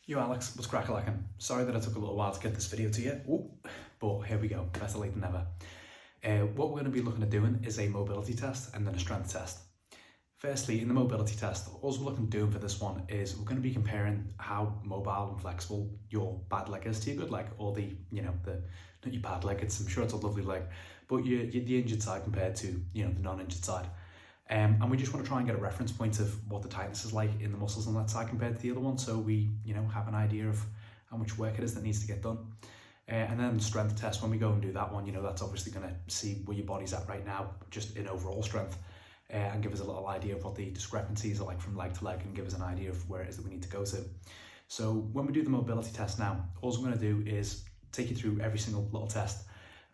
Yo Alex, what's crack-a-lackin'? Sorry that I took a little while to get this video to you, but here we go, better late than never. What we're going to be looking at doing is a mobility test and then a strength test. Firstly, in the mobility test, all we're looking at doing for this one is we're going to be comparing how mobile and flexible your bad leg is to your good leg, or not your bad leg, I'm sure it's a lovely leg, but the injured side compared to, the non-injured side. And we just want to try and get a reference point of what the tightness is like in the muscles on that side compared to the other one, so we have an idea of how much work it is that needs to get done. And then the strength test, when we go and do that one, that's obviously going to see where your body's at right now, just in overall strength, and give us a little idea of what the discrepancies are like from leg to leg, and give us an idea of where it is that we need to go to. So when we do the mobility test now, all I'm going to do is take you through every single little test,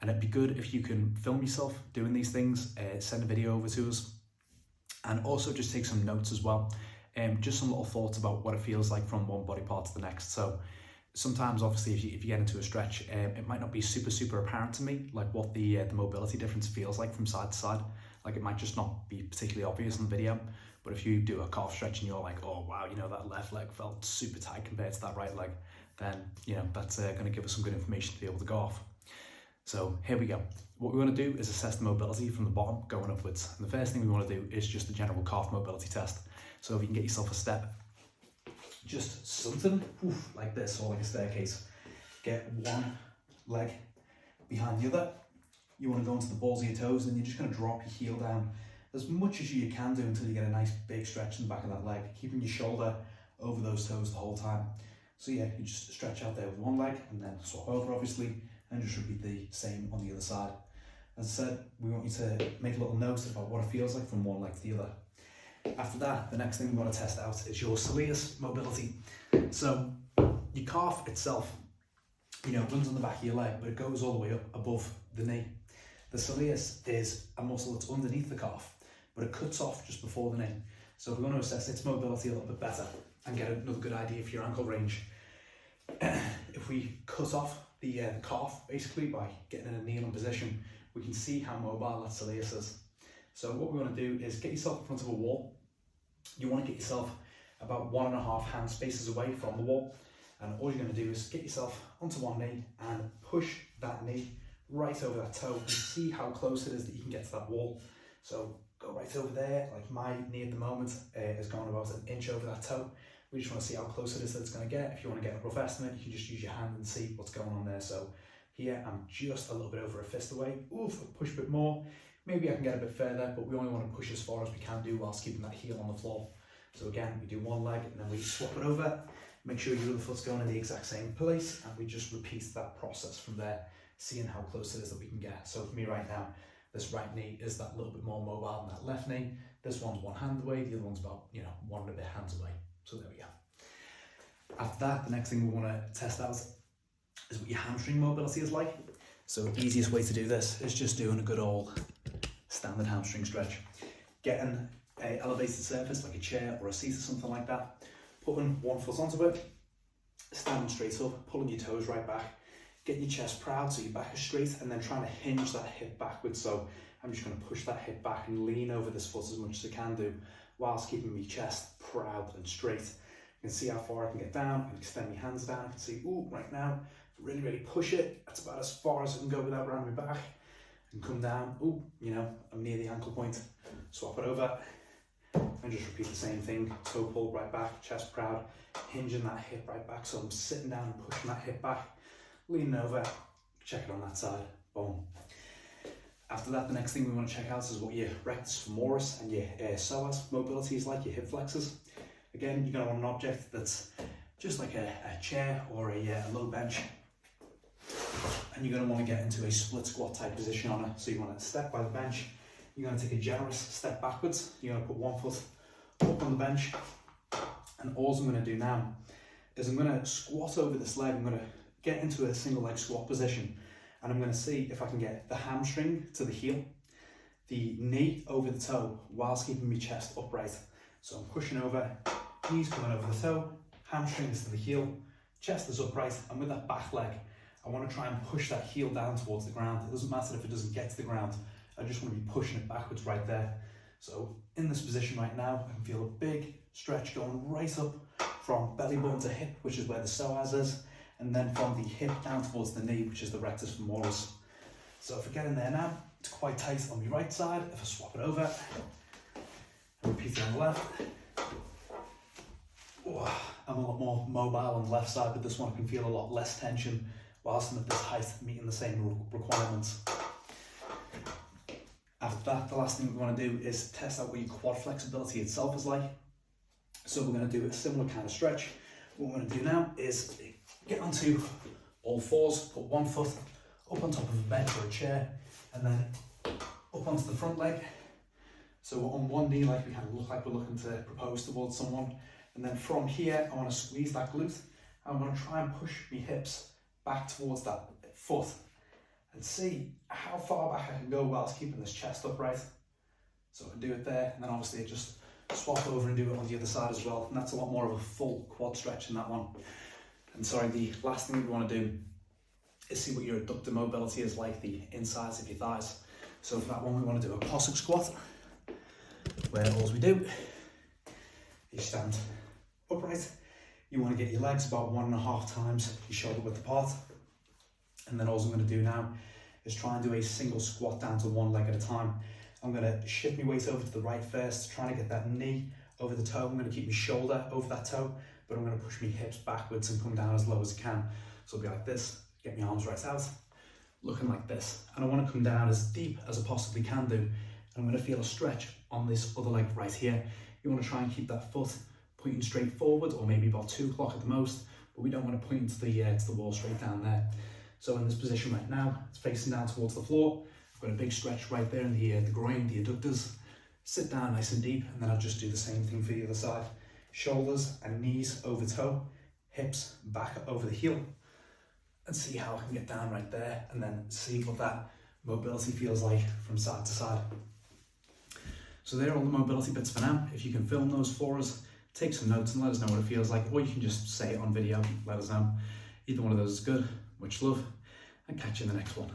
and it'd be good if you can film yourself doing these things, send a video over to us, and also just take some notes as well, just some little thoughts about what it feels like from one body part to the next. So sometimes, obviously, if you get into a stretch, it might not be super apparent to me, like what the mobility difference feels like from side to side. Like, it might just not be particularly obvious in the video, but if you do a calf stretch and you're like, oh wow, that left leg felt super tight compared to that right leg, then that's going to give us some good information to be able to go off. So here we go. What we want to do is assess the mobility from the bottom going upwards. And the first thing we want to do is just the general calf mobility test. So if you can get yourself a step, just something like this, or like a staircase. Get one leg behind the other. You want to go into the balls of your toes, and you're just going to drop your heel down as much as you can do until you get a nice big stretch in the back of that leg, keeping your shoulder over those toes the whole time. So yeah, you just stretch out there with one leg and then swap over, obviously, and just repeat the same on the other side. As I said, we want you to make a little note about what it feels like from one leg to the other. After that, the next thing we want to test out is your Salinas Mobility. So your calf itself, runs on the back of your leg, but it goes all the way up above the knee. The Salinas is a muscle that's underneath the calf, but it cuts off just before the knee. So if we want to assess its mobility a little bit better and get another good idea for your ankle range, if we cut off the calf basically by getting in a kneeling position, we can see how mobile that Salinas is. So what we want to do is get yourself in front of a wall. You want to get yourself about 1.5 hand spaces away from the wall, and all you're going to do is get yourself onto one knee and push that knee right over that toe and see how close it is that you can get to that wall. So go right over there. Like, my knee at the moment is going about 1 inch over that toe. We just want to see how close it is that it's going to get. If you want to get a rough estimate, you can just use your hand and see what's going on there. So here I'm just a little bit over a fist away. Oof, push a bit more. Maybe I can get a bit further, but we only want to push as far as we can do whilst keeping that heel on the floor. So again, we do one leg and then we swap it over. Make sure your other foot's going in the exact same place, and we just repeat that process from there, seeing how close it is that we can get. So for me right now, this right knee is that little bit more mobile than that left knee. This one's one hand away, the other one's about, 1 and a bit hands away. So there we go. After that, the next thing we want to test out is what your hamstring mobility is like. So the easiest way to do this is just doing a good old standard hamstring stretch. Getting an elevated surface like a chair or a seat or something like that, putting one foot onto it, standing straight up, pulling your toes right back, getting your chest proud so your back is straight, and then trying to hinge that hip backwards. So I'm just going to push that hip back and lean over this foot as much as I can do, whilst keeping my chest proud and straight. You can see how far I can get down and extend my hands down. You can see, right now, really push it. That's about as far as I can go without rounding my back. And come down, I'm near the ankle point. Swap it over and just repeat the same thing. Toe pull right back, chest proud, hinging that hip right back. So I'm sitting down and pushing that hip back, leaning over, check it on that side, boom. After that, the next thing we want to check out is what your Rectus Femoris and your psoas mobility is like, your hip flexors. Again, you're going to want an object that's just like a chair or a low bench, and you're going to want to get into a split squat type position on it. So you want to step by the bench, you're going to take a generous step backwards, you're going to put one foot up on the bench, and all I'm going to do now is I'm going to squat over this leg. I'm going to get into a single leg squat position, and I'm going to see if I can get the hamstring to the heel, the knee over the toe, whilst keeping my chest upright. So I'm pushing over, knees coming over the toe, hamstring is to the heel, chest is upright, and with that back leg, I want to try and push that heel down towards the ground. It doesn't matter if it doesn't get to the ground, I just want to be pushing it backwards right there. So in this position right now, I can feel a big stretch going right up from belly button to hip, which is where the psoas is, and then from the hip down towards the knee, which is the rectus femoris. So if I get in there now, it's quite tight on the right side. If I swap it over, and repeat it on the left, I'm a lot more mobile on the left side, but this one I can feel a lot less tension whilst I'm at this height, meeting the same requirements. After that, the last thing we want to do is test out what your quad flexibility itself is like. So we're going to do a similar kind of stretch. What we're going to do now is get onto all fours, put one foot up on top of a bench or a chair, and then up onto the front leg. So we're on one knee, like we kind of look like we're looking to propose towards someone. And then from here, I want to squeeze that glute. I want to try and push my hips back towards that foot and see how far back I can go whilst keeping this chest upright. So I can do it there, and then obviously just swap over and do it on the other side as well. And that's a lot more of a full quad stretch in that one. And sorry, the last thing we want to do is see what your abductor mobility is like, the insides of your thighs. So for that one, we want to do a Cossack squat, where all we do, you stand upright. You want to get your legs about 1.5 times your shoulder width apart. And then all I'm going to do now is try and do a single squat down to one leg at a time. I'm going to shift my weight over to the right first, trying to get that knee over the toe. I'm going to keep my shoulder over that toe, but I'm going to push my hips backwards and come down as low as I can. So it'll be like this, get my arms right out, looking like this. And I want to come down as deep as I possibly can do. And I'm going to feel a stretch on this other leg right here. You want to try and keep that foot pointing straight forward, or maybe about 2 o'clock at the most, but we don't want to point to the wall straight down there. So in this position right now, it's facing down towards the floor. I've got a big stretch right there in the groin, the adductors. Sit down nice and deep, and then I'll just do the same thing for the other side. Shoulders and knees over toe, hips back over the heel, and see how I can get down right there, and then see what that mobility feels like from side to side. So there are all the mobility bits for now. If you can film those for us, take some notes and let us know what it feels like, or you can just say it on video, let us know. Either one of those is good. Much love, and catch you in the next one.